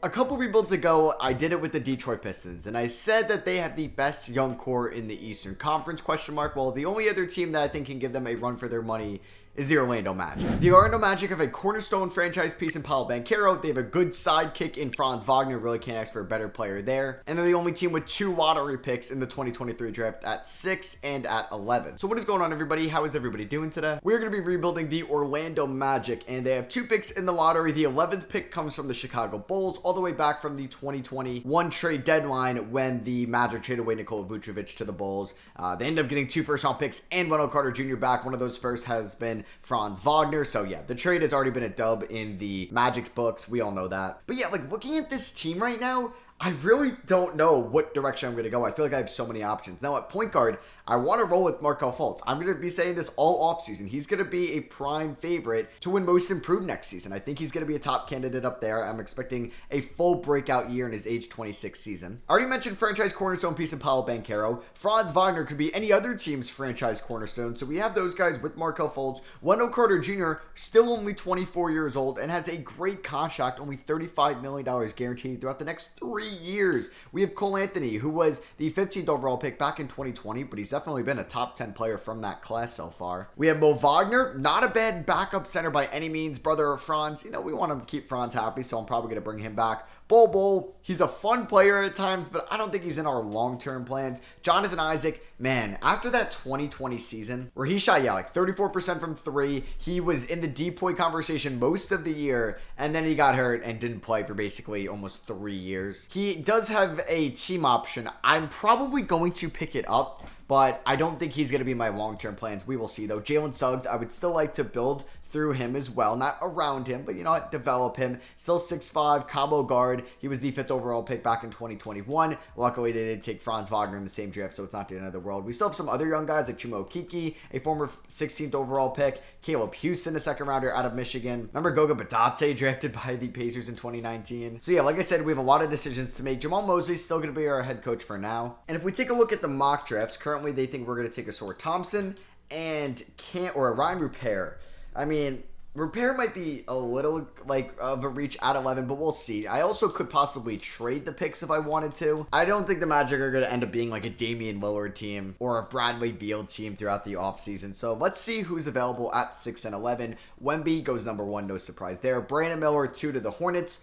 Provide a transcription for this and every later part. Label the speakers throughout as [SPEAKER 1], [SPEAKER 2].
[SPEAKER 1] A couple rebuilds ago, I did it with the Detroit Pistons, and I said that they have the best young core in the Eastern Conference, ? Well, the only other team that I think can give them a run for their money is the Orlando Magic. The Orlando Magic have a cornerstone franchise piece in Paolo Banchero. They have a good sidekick in Franz Wagner. Really can't ask for a better player there. And they're the only team with 2 lottery picks in the 2023 draft at 6 and at 11. So what is going on, everybody? How is everybody doing today? We're going to be rebuilding the Orlando Magic, and they have 2 picks in the lottery. The 11th pick comes from the Chicago Bulls, all the way back from the 2021 trade deadline when the Magic traded away Nikola Vucevic to the Bulls. They ended up getting 2 first-round picks and Wendell Carter Jr. back. One of those first has been Franz Wagner. So yeah, the trade has already been a dub in the Magic's books. We all know that. But yeah, like looking at this team right now, I really don't know what direction I'm going to go. I feel like I have so many options. Now at point guard, I want to roll with Markelle Fultz. I'm going to be saying this all offseason. He's going to be a prime favorite to win Most Improved next season. I think he's going to be a top candidate up there. I'm expecting a full breakout year in his age 26 season. I already mentioned franchise cornerstone piece in Paolo Banchero. Franz Wagner could be any other team's franchise cornerstone. So we have those guys with Markelle Fultz. Wendell Carter Jr., still only 24 years old and has a great contract, only $35 million guaranteed throughout the next 3 years. We have Cole Anthony, who was the 15th overall pick back in 2020, but he's definitely been a top 10 player from that class so far. We have Mo Wagner, not a bad backup center by any means, brother of Franz. You know, we want to keep Franz happy, so I'm probably going to bring him back. Bol, he's a fun player at times, but I don't think he's in our long-term plans. Jonathan Isaac, man, after that 2020 season where he shot, like 34% from 3, he was in the depoy conversation most of the year, and then he got hurt and didn't play for basically almost 3 years. He does have a team option. I'm probably going to pick it up, but I don't think he's going to be my long-term plans. We will see, though. Jalen Suggs, I would still like to build through him as well. Not around him, but, you know what, develop him. Still 6'5", combo guard. He was the 5th overall pick back in 2021. Luckily, they did take Franz Wagner in the same draft, so it's not the end of the world. We still have some other young guys like Chuma Okeke, a former 16th overall pick. Caleb Houston, a second rounder out of Michigan. Remember Goga Bitadze, drafted by the Pacers in 2019. So yeah, like I said, we have a lot of decisions to make. Jamal Mosley's still going to be our head coach for now. And if we take a look at the mock drafts, currently they think we're going to take a Sor Thompson and a Ryan Rupert. I mean, Rupert might be a little like of a reach at 11, but we'll see. I also could possibly trade the picks if I wanted to. I don't think the Magic are going to end up being like a Damian Lillard team or a Bradley Beal team throughout the offseason. So let's see who's available at 6 and 11. Wemby goes number 1, no surprise there. Brandon Miller, 2 to the Hornets.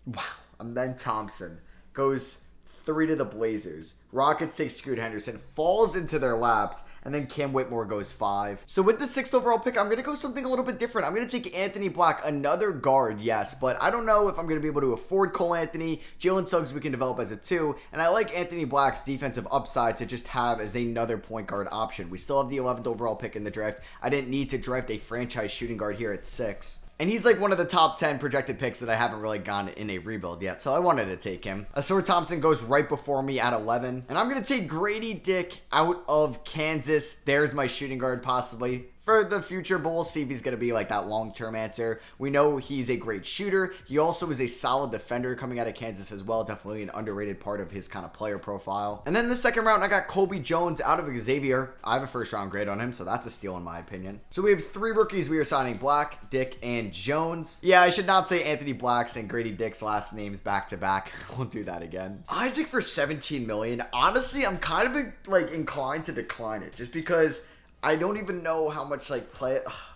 [SPEAKER 1] Wow. And then Thompson goes 3 to the Blazers. Rockets take Scoot Henderson, falls into their laps, and then Cam Whitmore goes 5. So with the 6th overall pick, I'm going to go something a little bit different. I'm going to take Anthony Black, another guard, yes, but I don't know if I'm going to be able to afford Cole Anthony. Jalen Suggs we can develop as a 2, and I like Anthony Black's defensive upside to just have as another point guard option. We still have the 11th overall pick in the draft. I didn't need to draft a franchise shooting guard here at 6. And he's like one of the top 10 projected picks that I haven't really gone in a rebuild yet, so I wanted to take him. Asor Thompson goes right before me at 11. And I'm going to take Grady Dick out of Kansas. There's my shooting guard possibly for the future, but we'll see if he's going to be like that long-term answer. We know he's a great shooter. He also is a solid defender coming out of Kansas as well. Definitely an underrated part of his kind of player profile. And then the second round, I got Colby Jones out of Xavier. I have a first-round grade on him, so that's a steal in my opinion. So we have 3 rookies we are signing: Black, Dick, and Jones. Yeah, I should not say Anthony Black's and Grady Dick's last names back-to-back. Won't do that again. Isaac for $17 million. Honestly, I'm kind of like inclined to decline it just because I don't even know how much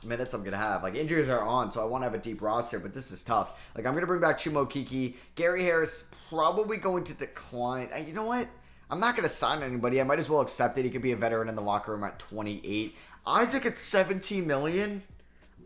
[SPEAKER 1] minutes I'm going to have. Like, injuries are on, so I want to have a deep roster, but this is tough. Like, I'm going to bring back Chuma Okeke. Gary Harris probably going to decline. You know what? I'm not going to sign anybody. I might as well accept it. He could be a veteran in the locker room at 28. Isaac at $17 million.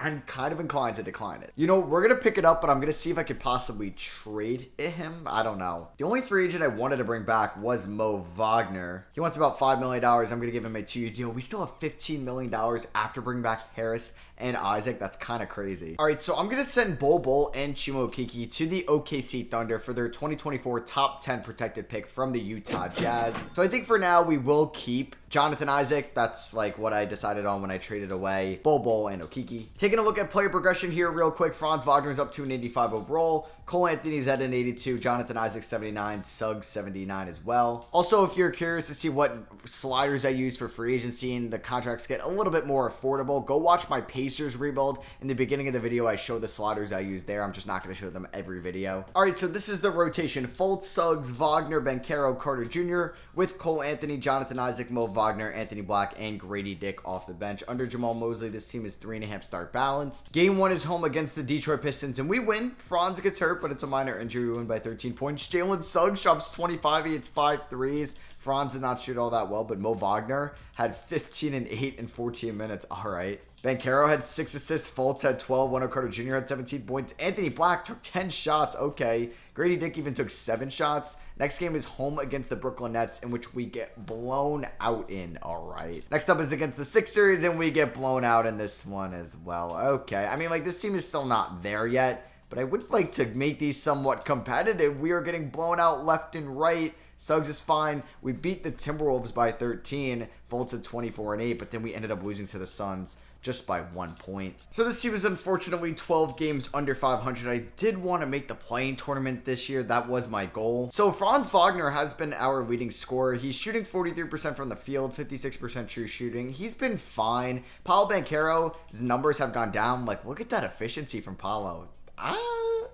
[SPEAKER 1] I'm kind of inclined to decline it. You know, we're going to pick it up, but I'm going to see if I could possibly trade him. I don't know. The only free agent I wanted to bring back was Mo Wagner. He wants about $5 million. I'm going to give him a 2-year deal. We still have $15 million after bringing back Harris and Isaac. That's kind of crazy. All right, so I'm going to send Bol and Chuma Okeke to the OKC Thunder for their 2024 top 10 protected pick from the Utah Jazz. So I think for now we will keep Jonathan Isaac. That's like what I decided on when I traded away Bol and Okeke. Taking a look at player progression here real quick. Franz Wagner's up to an 85 overall. Cole Anthony's at an 82, Jonathan Isaac 79, Suggs 79 as well. Also, if you're curious to see what sliders I use for free agency and the contracts get a little bit more affordable, go watch my Pacers rebuild. In the beginning of the video, I show the sliders I use there. I'm just not going to show them every video. All right, so this is the rotation. Fultz, Suggs, Wagner, Banchero, Carter Jr. with Cole Anthony, Jonathan Isaac, Mo Wagner, Anthony Black, and Grady Dick off the bench. Under Jamal Mosley, this team is 3.5 star balanced. Game 1 is home against the Detroit Pistons, and we win. Franz gets hurt, but it's a minor injury. We win by 13 points. Jalen Suggs drops 25. He hits 5 threes. Franz did not shoot all that well, but Mo Wagner had 15 and 8 in 14 minutes. All right. Banchero had 6 assists. Fultz had 12. Wendell Carter Jr. had 17 points. Anthony Black took 10 shots. Okay. Grady Dick even took 7 shots. Next game is home against the Brooklyn Nets, in which we get blown out in. All right. Next up is against the Sixers, and we get blown out in this one as well. Okay. I mean, like, this team is still not there yet, but I would like to make these somewhat competitive. We are getting blown out left and right. Suggs is fine. We beat the Timberwolves by 13. Fultz at 24 and 8, but then we ended up losing to the Suns just by 1 point. So this team is unfortunately 12 games under 500. I did want to make the playing tournament this year. That was my goal. So Franz Wagner has been our leading scorer. He's shooting 43% from the field, 56% true shooting. He's been fine. Paolo Banchero, his numbers have gone down. Like, look at that efficiency from Paolo.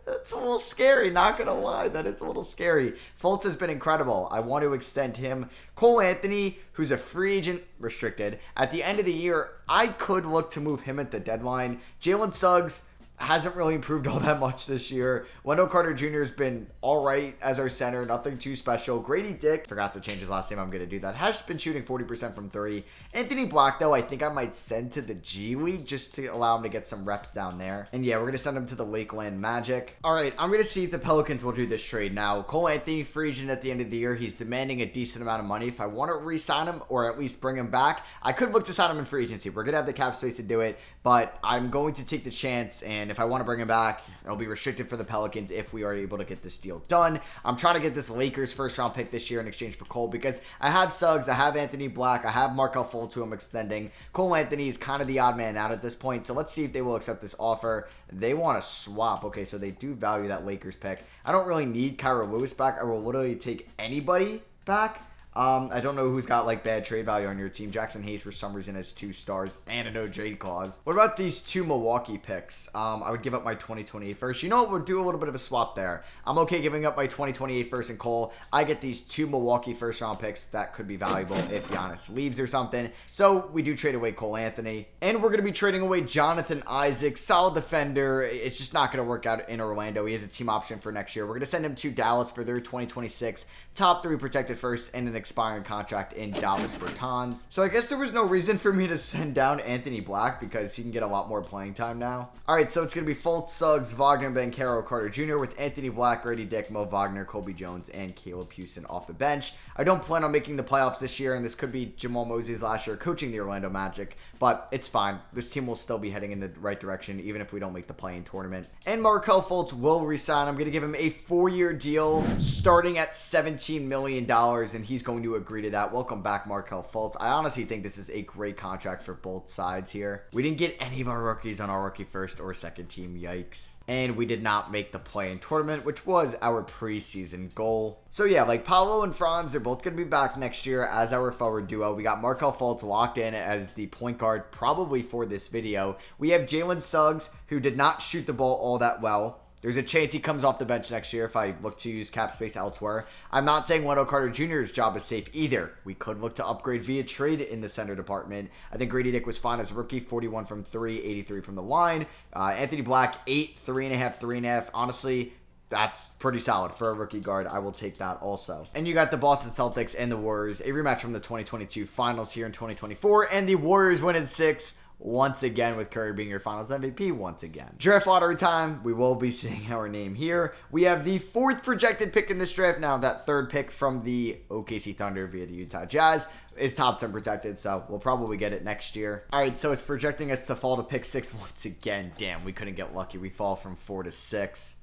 [SPEAKER 1] That's a little scary, not gonna lie. That is a little scary. Fultz has been incredible. I want to extend him. Cole Anthony, who's a free agent, restricted. At the end of the year, I could look to move him at the deadline. Jalen Suggs hasn't really improved all that much this year. Wendell Carter Jr. has been all right as our center, nothing too special. Grady Dick, forgot to change his last name, I'm going to do that, has been shooting 40% from 3. Anthony Black, though, I think I might send to the G League just to allow him to get some reps down there. And yeah, we're going to send him to the Lakeland Magic. All right, I'm going to see if the Pelicans will do this trade now. Cole Anthony, free agent at the end of the year. He's demanding a decent amount of money. If I want to re-sign him or at least bring him back, I could look to sign him in free agency. We're going to have the cap space to do it, but I'm going to take the chance, and if I want to bring him back, it'll be restricted for the Pelicans if we are able to get this deal done. I'm trying to get this Lakers first round pick this year in exchange for Cole, because I have Suggs, I have Anthony Black, I have Markelle Fultz, who I'm extending. Cole Anthony is kind of the odd man out at this point, so let's see if they will accept this offer. They want to swap. Okay, so they do value that Lakers pick. I don't really need Kyra Lewis back. I will literally take anybody back. I don't know who's got like bad trade value on your team. Jackson Hayes for some reason has 2 stars and a no trade clause. What about these 2 Milwaukee picks? I would give up my 2028 first. You know what? We'll do a little bit of a swap there. I'm okay giving up my 2028 first and Cole. I get these 2 Milwaukee first round picks that could be valuable if Giannis leaves or something. So we do trade away Cole Anthony, and we're going to be trading away Jonathan Isaac, solid defender. It's just not going to work out in Orlando. He has a team option for next year. We're going to send him to Dallas for their 2026 top 3 protected first and an expiring contract in Davis Bertans. So I guess there was no reason for me to send down Anthony Black because he can get a lot more playing time now. All right, so it's going to be Fultz, Suggs, Wagner, Banchero, Carter Jr. with Anthony Black, Grady Dick, Mo Wagner, Kobe Jones, and Caleb Houston off the bench. I don't plan on making the playoffs this year, and this could be Jamal Mosley's last year coaching the Orlando Magic, but it's fine. This team will still be heading in the right direction even if we don't make the play-in tournament. And Markelle Fultz will resign. I'm going to give him a 4-year deal starting at $17 million, and he's going to agree to that. Welcome back, Markelle Fultz. I honestly think this is a great contract for both sides here. We didn't get any of our rookies on our rookie first or second team. Yikes. And we did not make the play-in tournament, which was our preseason goal. So yeah, like Paolo and Franz, they're both going to be back next year as our forward duo. We got Markelle Fultz locked in as the point guard probably for this video. We have Jalen Suggs, who did not shoot the ball all that well. There's a chance he comes off the bench next year if I look to use cap space elsewhere. I'm not saying Wendell Carter Jr.'s job is safe either. We could look to upgrade via trade in the center department. I think Grady Dick was fine as a rookie, 41 from 3, 83 from the line. Anthony Black, 8, 3.5, 3.5. Honestly, that's pretty solid for a rookie guard. I will take that also. And you got the Boston Celtics and the Warriors, a rematch from the 2022 finals here in 2024. And the Warriors win in 6. Once again, with Curry being your finals MVP once again. Draft lottery time. We will be seeing our name here. We have the 4th projected pick in this draft. Now, that 3rd pick from the OKC Thunder via the Utah Jazz is top 10 protected, so we'll probably get it next year. All right, so it's projecting us to fall to pick 6 once again. Damn, we couldn't get lucky. We fall from 4 to 6.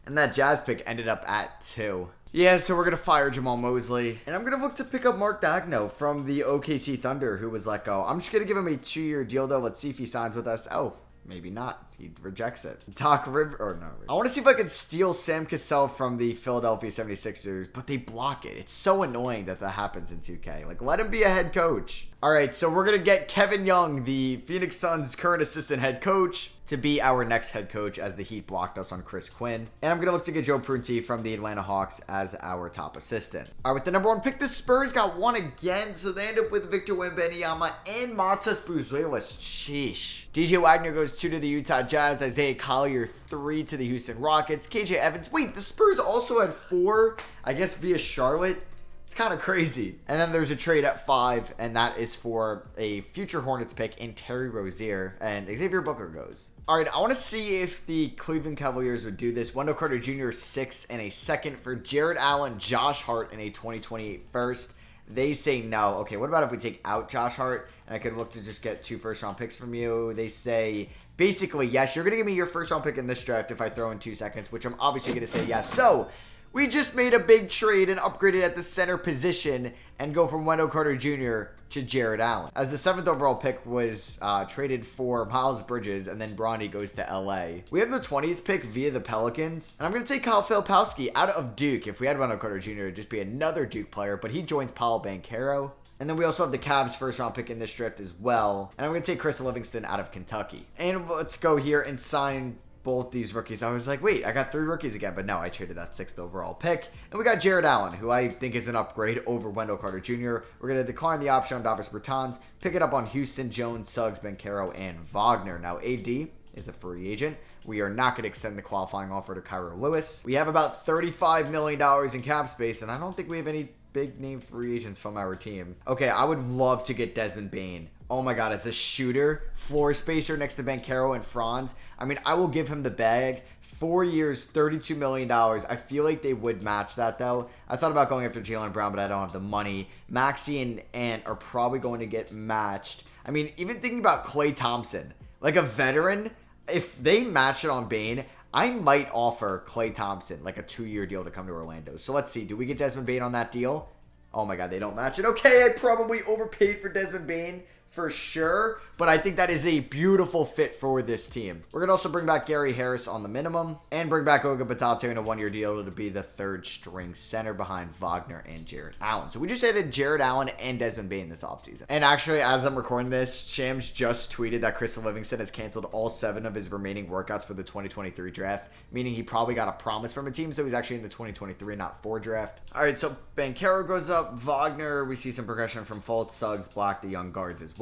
[SPEAKER 1] And that Jazz pick ended up at 2. Yeah, so we're going to fire Jamal Mosley. And I'm going to look to pick up Mark Daigneault from the OKC Thunder, who was let go. I'm just going to give him a 2-year deal, though. Let's see if he signs with us. Oh, Maybe not. He rejects it. Doc River, or no. I want to see if I could steal Sam Cassell from the Philadelphia 76ers, but they block it. It's so annoying that happens in 2K. Like, let him be a head coach. All right, so we're going to get Kevin Young, the Phoenix Suns' current assistant head coach, to be our next head coach as the Heat blocked us on Chris Quinn. And I'm going to look to get Joe Prunty from the Atlanta Hawks as our top assistant. All right, with the number 1 pick, the Spurs got 1 again, so they end up with Victor Wembanyama and Matas Buzelis. Sheesh. DJ Wagner goes 2 to the Utah Jazz, Isaiah Collier 3 to the Houston Rockets, KJ Evans. Wait, the Spurs also had 4, I guess, via Charlotte. It's kind of crazy. And then there's a trade at 5, and that is for a future Hornets pick in Terry Rozier, and Xavier Booker goes. All right, I want to see if the Cleveland Cavaliers would do this. Wendell Carter Jr. 6 and a second for Jared Allen, Josh Hart, and a 2028 first. They say no. Okay, what about if we take out Josh Hart and I could look to just get 2 first-round picks from you? They say, basically, yes, you're going to give me your first-round pick in this draft if I throw in 2 seconds, which I'm obviously going to say yes. So, we just made a big trade and upgraded at the center position and go from Wendell Carter Jr. to Jared Allen. As the 7th overall pick was traded for Miles Bridges, and then Bronny goes to LA. We have the 20th pick via the Pelicans, and I'm going to take Kyle Filipowski out of Duke. If we had Wendell Carter Jr., it'd just be another Duke player, but he joins Paolo Banchero. And then we also have the Cavs first round pick in this draft as well. And I'm going to take Chris Livingston out of Kentucky. And let's go here and sign both these rookies. I was like, wait, I got 3 rookies again, but no, I traded that 6th overall pick. And we got Jared Allen, who I think is an upgrade over Wendell Carter Jr. We're going to decline the option on Davis Bertans, pick it up on Houston, Jones, Suggs, Banchero, and Wagner. Now, AD is a free agent. We are not going to extend the qualifying offer to Kyra Lewis. We have about $35 million in cap space, and I don't think we have any big name free agents from our team. Okay, I would love to get Desmond Bane. Oh my god, as a shooter, floor spacer next to Banchero and Franz. I mean, I will give him the bag. 4 years, $32 million. I feel like they would match that, though. I thought about going after Jaylen Brown, but I don't have the money. Maxey and Ant are probably going to get matched. I mean, even thinking about Klay Thompson, like a veteran, if they match it on Bane, I might offer Klay Thompson like a 2-year deal to come to Orlando. So let's see. Do we get Desmond Bane on that deal? Oh my god, they don't match it. Okay, I probably overpaid for Desmond Bane for sure, but I think that is a beautiful fit for this team. We're going to also bring back Gary Harris on the minimum and bring back Oga Batate in a 1-year deal to be the 3rd string center behind Wagner and Jared Allen. So we just added Jared Allen and Desmond Bane this offseason. And actually, as I'm recording this, Shams just tweeted that Chris Livingston has canceled all 7 of his remaining workouts for the 2023 draft, meaning he probably got a promise from a team, so he's actually in the 2023, not 4 draft. All right, so Banchero goes up. Wagner, we see some progression from Fultz, Suggs, Black, the young guards as well.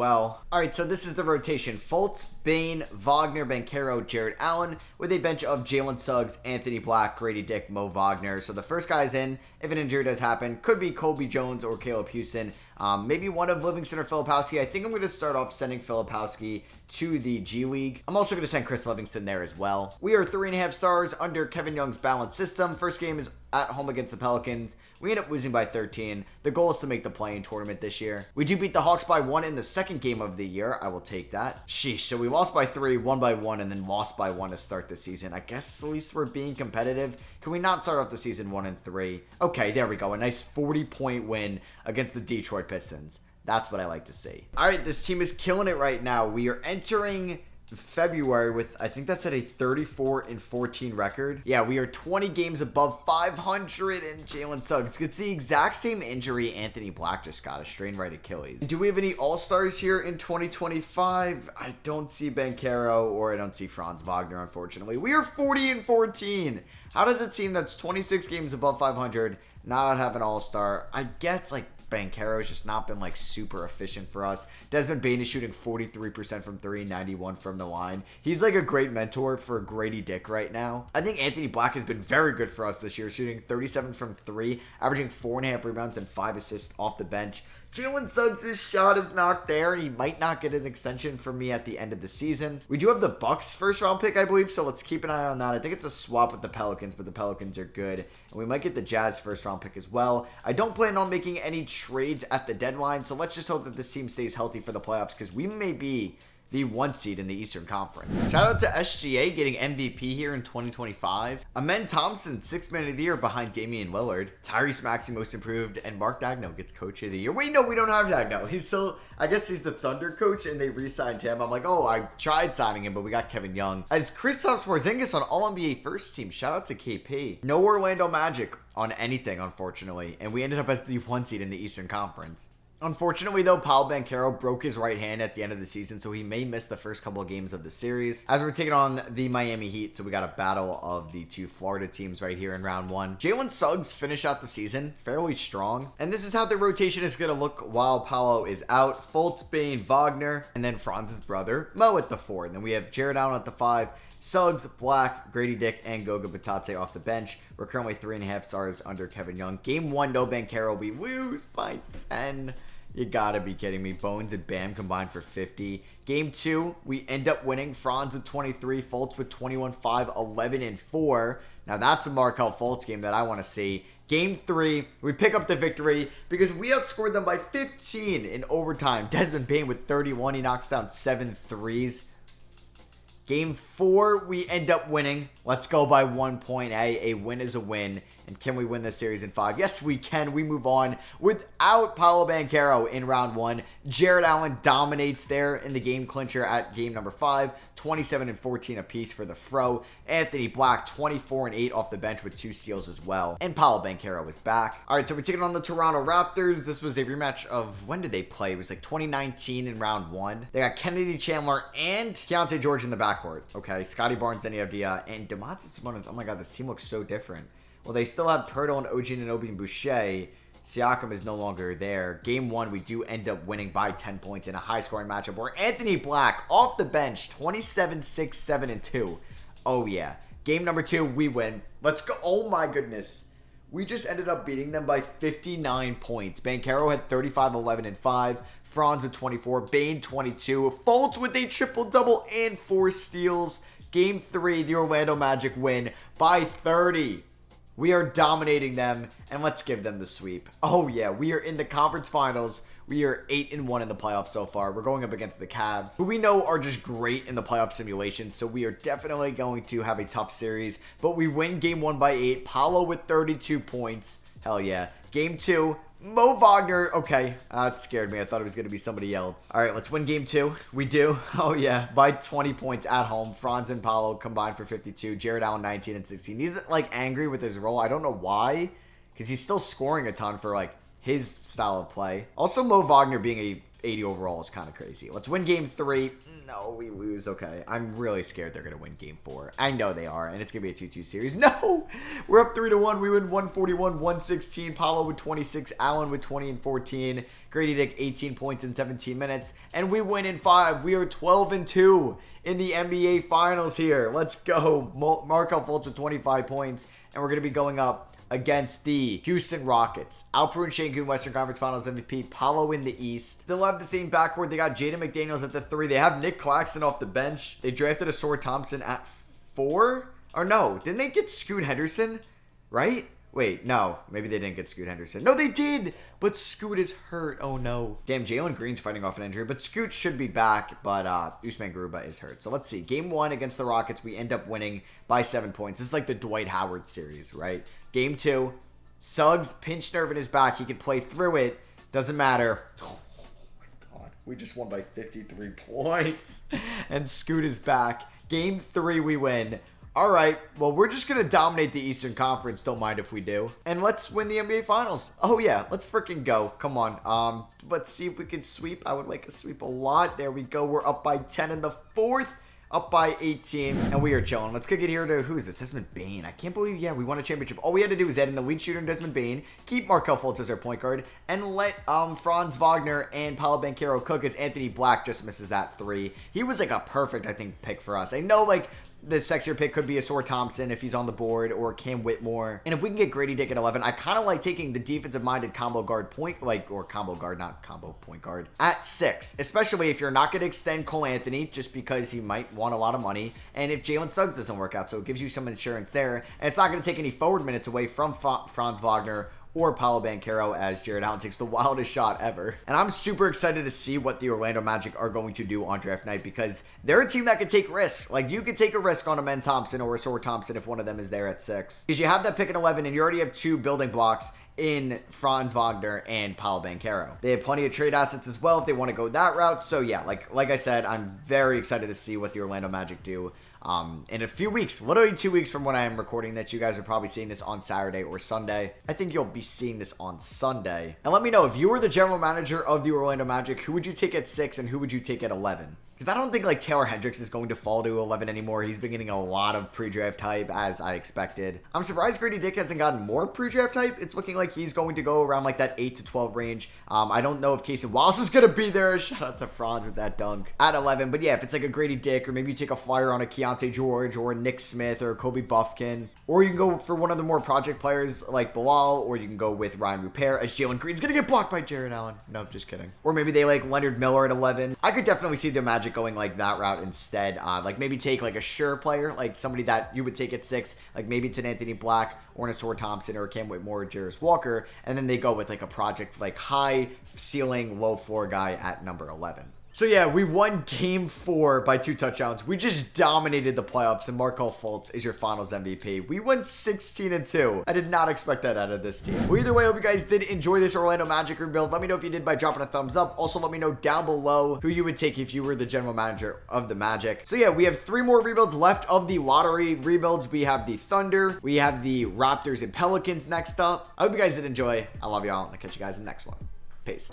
[SPEAKER 1] All right, so this is the rotation. Fultz, Bane, Wagner, Banchero, Jared Allen, with a bench of Jalen Suggs, Anthony Black, Grady Dick, Mo Wagner. So the first guy's in. If an injury does happen, could be Colby Jones or Caleb Houston. Maybe one of Livingston or Filipowski. I think I'm going to start off sending Filipowski to the G League. I'm also going to send Chris Livingston there as well. We are 3.5 stars under Kevin Young's balanced system. First game is at home against the Pelicans. We end up losing by 13. The goal is to make the play-in tournament this year. We do beat the Hawks by 1 in the second game of the year. I will take that. Sheesh. So we lost by 3, won by 1, and then lost by 1 to start the season. I guess at least we're being competitive. Can we not start off the season 1-3? Okay, there we go. A nice 40-point win against the Detroit Pistons. That's what I like to see. All right, this team is killing it right now. We are entering February with, I think that's at a 34-14 record. Yeah, we are 20 games above 500, and Jalen Suggs gets the exact same injury Anthony Black just got, a strained right Achilles. Do we have any All-Stars here in 2025? I don't see Banchero, or I don't see Franz Wagner, unfortunately. We are 40-14. How does a team that's 26 games above 500 not have an All-Star? I guess, like, Banchero has just not been, like, super efficient for us. Desmond Bane is shooting 43% from 3, 91 from the line. He's, like, a great mentor for Grady Dick right now. I think Anthony Black has been very good for us this year, shooting 37 from 3, averaging 4.5 rebounds and 5 assists off the bench. Jalen Suggs' shot is not there, and he might not get an extension from me at the end of the season. We do have the Bucks first round pick, I believe, so let's keep an eye on that. I think it's a swap with the Pelicans, but the Pelicans are good. And we might get the Jazz first round pick as well. I don't plan on making any trades at the deadline, so let's just hope that this team stays healthy for the playoffs, because we may be the 1 seed in the Eastern Conference. Shout out to SGA getting MVP here in 2025. Amen Thompson, 6th man of the year behind Damian Lillard. Tyrese Maxey, most improved, and Mark Daigneault gets coach of the year. Wait, no, we don't have Daigneault. He's still, I guess he's the Thunder coach, and they re-signed him. I'm like, oh, I tried signing him, but we got Kevin Young. As Kristaps Porzingis on All-NBA first team. Shout out to KP. No Orlando Magic on anything, unfortunately, and we ended up as the 1 seed in the Eastern Conference. Unfortunately, though, Paolo Banchero broke his right hand at the end of the season, so he may miss the first couple of games of the series. As we're taking on the Miami Heat, so we got a battle of the 2 Florida teams right here in round 1. Jalen Suggs finished out the season fairly strong, and this is how the rotation is going to look while Paolo is out. Fultz, Bane, Wagner, and then Franz's brother, Mo at the 4. And then we have Jared Allen at the 5. Suggs, Black, Grady Dick, and Goga Batate off the bench. We're currently 3.5 stars under Kevin Young. Game 1, no Banchero. We lose by 10. You gotta be kidding me. Bones and Bam combined for 50. Game 2, we end up winning. Franz with 23, Fultz with 21, 5, 11, and 4. Now that's a Markelle Fultz game that I want to see. Game 3, we pick up the victory because we outscored them by 15 in overtime. Desmond Bane with 31. He knocks down 7 threes. Game 4, we end up winning. Let's go by 1 point. Hey, a win is a win. And can we win this series in 5? Yes, we can. We move on without Paolo Banchero in round 1. Jared Allen dominates there in the game clincher at game number 5. 27 and 14 apiece for the Fro. Anthony Black, 24 and 8 off the bench with 2 steals as well. And Paolo Banchero is back. All right, so we're taking on the Toronto Raptors. This was a rematch of, when did they play? It was like 2019 in round 1. They got Kennedy Chandler and Keontae George in the backcourt. Okay, Scotty Barnes, Denny Avdia, and Domantas Sabonis. Oh my God, this team looks so different. Well, they still have Pirtle and OG Anunoby and Boucher. Siakam is no longer there. Game 1, we do end up winning by 10 points in a high-scoring matchup where Anthony Black, off the bench, 27, 6, 7, and 2. Oh, yeah. Game number 2, we win. Let's go. Oh, my goodness. We just ended up beating them by 59 points. Banchero had 35, 11, and 5. Franz with 24. Bane, 22. Fultz with a triple-double and 4 steals. Game 3, the Orlando Magic win by 30. We are dominating them, and let's give them the sweep. Oh, yeah, we are in the conference finals. We are 8-1 in the playoffs so far. We're going up against the Cavs, who we know are just great in the playoff simulation, so we are definitely going to have a tough series. But we win game 1 by 8. Paolo with 32 points. Hell yeah. Game 2, Mo Wagner. Okay, that scared me. I thought it was going to be somebody else. All right, let's win game 2. We do. Oh, yeah. By 20 points at home. Franz and Paolo combined for 52. Jared Allen, 19 and 16. He's, like, angry with his role. I don't know why, because he's still scoring a ton for, like, his style of play. Also, Mo Wagner being a 80 overall is kind of crazy. Let's win game 3. No, we lose. Okay. I'm really scared they're going to win game 4. I know they are, and it's going to be a 2-2 series. No! We're up 3-1. We win 141-116. Paolo with 26. Allen with 20 and 14. Grady Dick, 18 points in 17 minutes. And we win in 5. We are 12-2 in the NBA Finals here. Let's go. Markelle Fultz with 25 points. And we're going to be going up against the Houston Rockets. Alperen Şengün, Western Conference Finals MVP. Paolo in the East. Still have the same backcourt. They got Jaden McDaniels at the 3. They have Nick Claxton off the bench. They drafted Asor Thompson at 4. Or no, didn't they get Scoot Henderson? Right? Wait, no. Maybe they didn't get Scoot Henderson. No, they did! But Scoot is hurt. Oh, no. Damn, Jalen Green's fighting off an injury. But Scoot should be back. But Usman Garuba is hurt. So let's see. Game 1 against the Rockets, we end up winning by 7 points. This is like the Dwight Howard series, right? Game 2, Suggs, pinched nerve in his back. He can play through it. Doesn't matter. Oh, my God. We just won by 53 points. And Scoot is back. Game 3, we win. All right, well, we're just going to dominate the Eastern Conference. Don't mind if we do. And let's win the NBA Finals. Oh, yeah, let's freaking go. Come on. Let's see if we can sweep. I would like a sweep a lot. There we go. We're up by 10 in the 4th. Up by 18, and we are chilling. Let's kick it here to, who is this? Desmond Bane. I can't believe, yeah, we won a championship. All we had to do was add in the lead shooter and Desmond Bane, keep Markelle Fultz as our point guard, and let Franz Wagner and Paolo Banchero cook as Anthony Black just misses that 3. He was like a perfect, I think, pick for us. I know, like, the sexier pick could be Asor Thompson if he's on the board, or Cam Whitmore. And if we can get Grady Dick at 11, I kind of like taking the defensive-minded combo guard point, or combo guard, not combo point guard, at 6. Especially if you're not going to extend Cole Anthony, just because he might want a lot of money, and if Jalen Suggs doesn't work out, so it gives you some insurance there. And it's not going to take any forward minutes away from Franz Wagner or Paolo Banchero, as Jared Allen takes the wildest shot ever. And I'm super excited to see what the Orlando Magic are going to do on draft night, because they're a team that could take risks. Like, you could take a risk on a Men Thompson or a Sword Thompson if one of them is there at 6. Because you have that pick at 11, and you already have 2 building blocks in Franz Wagner and Paolo Banchero. They have plenty of trade assets as well if they want to go that route. So yeah, like I said, I'm very excited to see what the Orlando Magic do in a few weeks, literally 2 weeks from when I am recording this. You guys are probably seeing this on Saturday or Sunday. I think you'll be seeing this on Sunday. And let me know, if you were the general manager of the Orlando Magic, who would you take at 6 and who would you take at 11? Because I don't think like Taylor Hendricks is going to fall to 11 anymore. He's been getting a lot of pre-draft hype, as I expected. I'm surprised Grady Dick hasn't gotten more pre-draft hype. It's looking like he's going to go around like that 8 to 12 range. I don't know if Casey Wallace is going to be there. Shout out to Franz with that dunk at 11. But yeah, if it's like a Grady Dick, or maybe you take a flyer on a Keontae George or a Nick Smith or a Kobe Buffkin, or you can go for one of the more project players like Bilal, or you can go with Ryan Rupert, as Jalen Green's going to get blocked by Jared Allen. No, just kidding. Or maybe they like Leonard Miller at 11. I could definitely see the Magic going like that route instead. Like maybe take like a sure player, like somebody that you would take at 6, like maybe it's an Anthony Black or an Sword Thompson or a Cam Whitmore or Jarris Walker, and then they go with like a project, like high ceiling, low floor guy at number 11. So yeah, we won game 4 by 2 touchdowns. We just dominated the playoffs, and Markelle Fultz is your finals MVP. We went 16-2. I did not expect that out of this team. Well, either way, I hope you guys did enjoy this Orlando Magic rebuild. Let me know if you did by dropping a thumbs up. Also, let me know down below who you would take if you were the general manager of the Magic. So yeah, we have 3 more rebuilds left of the lottery rebuilds. We have the Thunder, we have the Raptors and Pelicans next up. I hope you guys did enjoy. I love y'all, and I'll catch you guys in the next one. Peace.